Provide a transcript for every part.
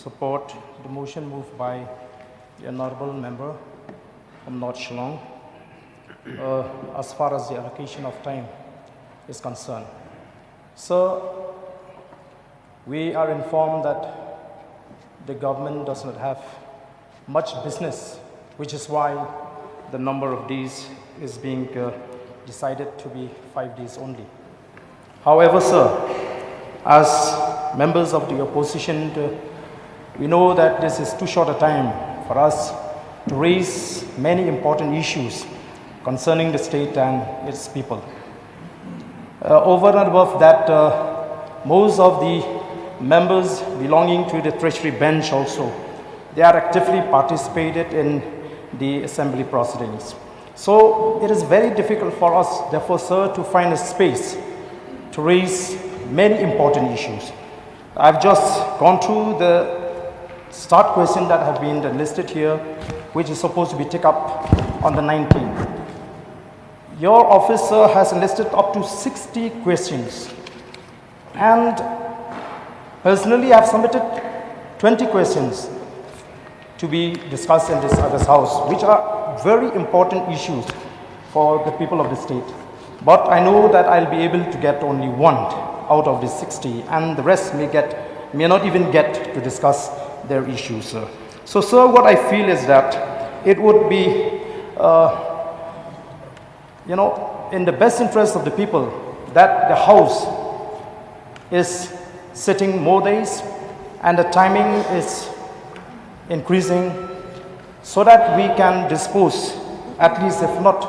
support the motion moved by the honorable member from North Shillong as far as the allocation of time is concerned. So, we are informed that the government does not have much business, which is why the number of days is being decided to be 5 days only. However, sir, as members of the opposition, we know that this is too short a time for us to raise many important issues concerning the state and its people. Over and above that, most of the members belonging to the Treasury bench also, they are actively participated in the assembly proceedings. So it is very difficult for us, therefore, sir, to find a space to raise many important issues. I've just gone through the start question that have been listed here, which is supposed to be taken up on the 19th. Your officer has listed up to 60 questions, and personally I've submitted 20 questions to be discussed in this other house, which are very important issues for the people of the state. But I know that I'll be able to get only one out of the 60, and the rest may not even get to discuss their issues, sir. So, sir, what I feel is that it would be, in the best interest of the people that the House is sitting more days and the timing is increasing so that we can dispose, at least if not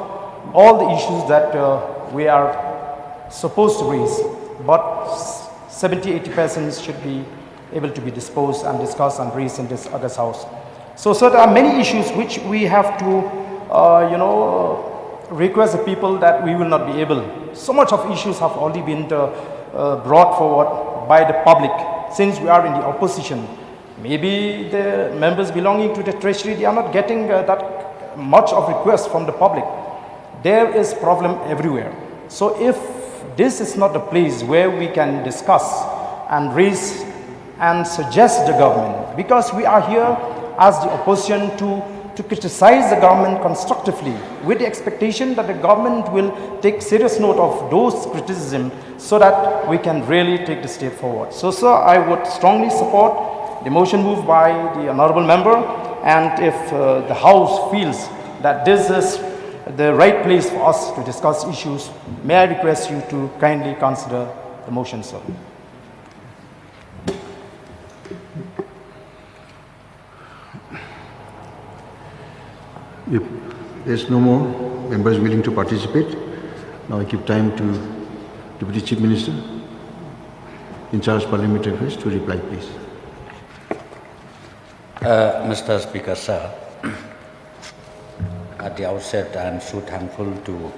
all the issues that we are supposed to raise, but 70–80% should be able to be disposed and discussed and raised in this other house. So, sir, there are many issues which we have to, request the people that we will not be able. So much of issues have already been brought forward by the public since we are in the opposition. Maybe the members belonging to the Treasury, they are not getting that much of requests from the public. There is problem everywhere. So if this is not the place where we can discuss and raise and suggest the government, because we are here as the opposition to criticize the government constructively with the expectation that the government will take serious note of those criticisms so that we can really take the state forward. So, sir, I would strongly support the motion moved by the honorable member, and if the House feels that this is the right place for us to discuss issues, may I request you to kindly consider the motion, sir. If there's no more members willing to participate, now I give time to Deputy Chief Minister in charge of Parliamentary Affairs to reply, please. Mr. Speaker, sir, at the outset, I am so thankful to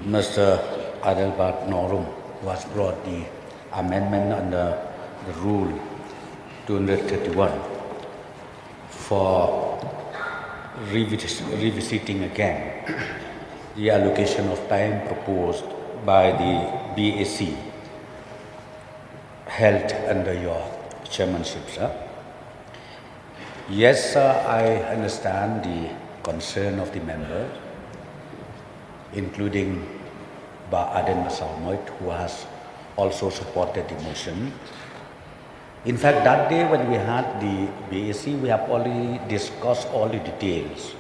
Mr. Adelbert Norum, who has brought the amendment under the Rule 231 for revisiting again the allocation of time proposed by the BAC held under your chairmanship, sir. Yes, sir, I understand the concern of the members, including Aden Masalmoit, who has also supported the motion. In fact, that day when we had the BAC, we have already discussed all the details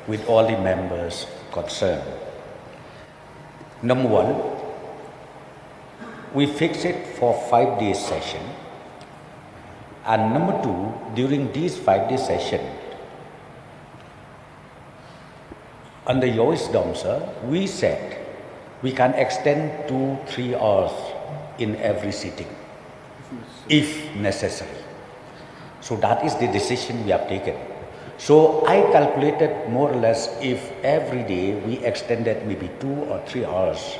with all the members concerned. Number one, we fixed it for 5 days session. And number two, during these 5-day session, under your wisdom, sir, we said we can extend 2–3 hours in every sitting, if necessary. So that is the decision we have taken. So I calculated more or less if every day we extended maybe 2 or 3 hours.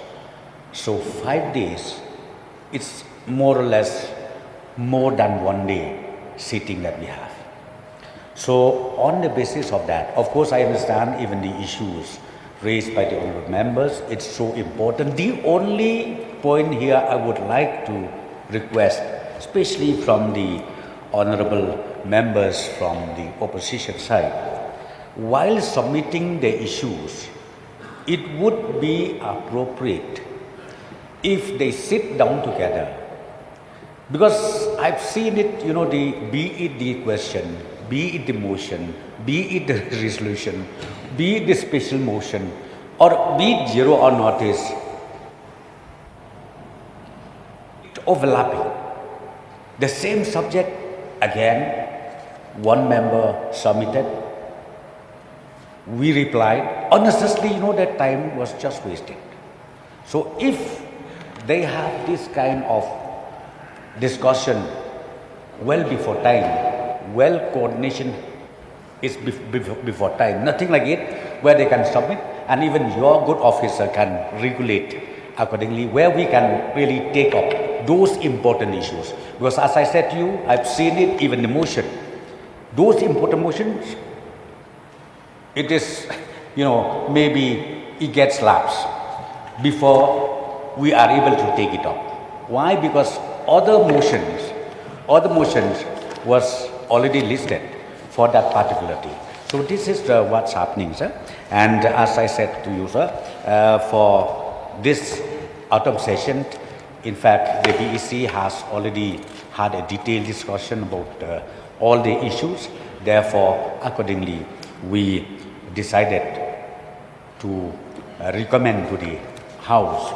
So 5 days, it's more or less more than 1 day sitting that we have. So on the basis of that, of course I understand even the issues raised by the honorable members, it's so important. The only point here I would like to request especially from the honorable members from the opposition side, while submitting the issues, it would be appropriate if they sit down together. Because I've seen it, be it the question, be it the motion, be it the resolution, be it the special motion, or be it zero or notice, it overlapping. The same subject, again, one member submitted, we replied, unnecessarily, that time was just wasted. So if they have this kind of discussion well before time, well coordination is before time, nothing like it, where they can submit and even your good officer can regulate accordingly, where we can really take up those important issues. Because as I said to you, I've seen it, even the motion, those important motions, it is, maybe it gets lapsed before we are able to take it up. Why? Because other motions was already listed for that particular day. So this is what's happening, sir. And as I said to you, sir, for this autumn session, in fact, the BEC has already had a detailed discussion about all the issues. Therefore, accordingly, we decided to recommend to the House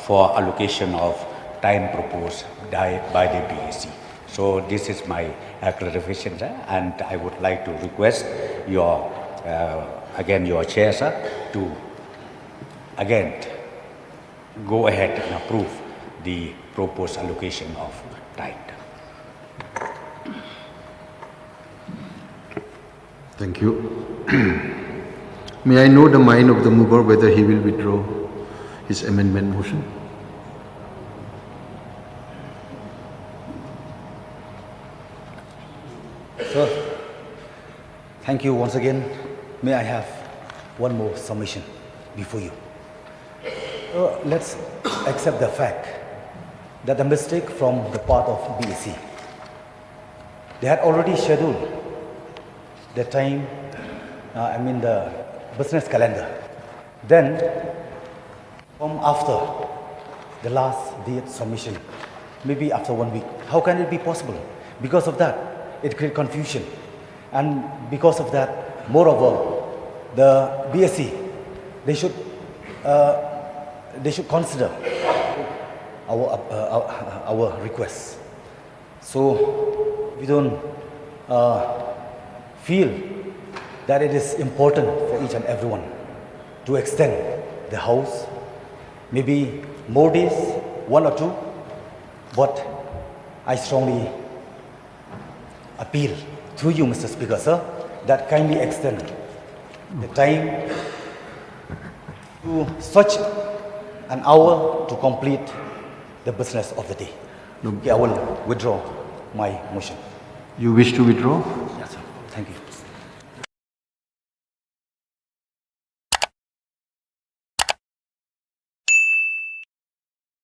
for allocation of time proposed by the BEC. So this is my clarification, sir, and I would like to request your, again, your chair, sir, to again go ahead and approve the proposed allocation of time. Thank you. May I know the mind of the mover whether he will withdraw his amendment motion? Sir, thank you once again. May I have one more submission before you? Let's accept the fact that the mistake from the part of BEC. They had already scheduled the time, the business calendar. Then, from after the last date submission, maybe after 1 week, how can it be possible? Because of that, it creates confusion. And because of that, moreover, the BSc, they should consider our requests. So we don't feel that it is important for each and everyone to extend the house, maybe more days, 1 or 2, but I strongly appeal through you, Mr. Speaker, sir, that kindly extend the time to such an hour to complete the business of the day. No. Okay, I will withdraw my motion. You wish to withdraw? Yes, sir. Thank you.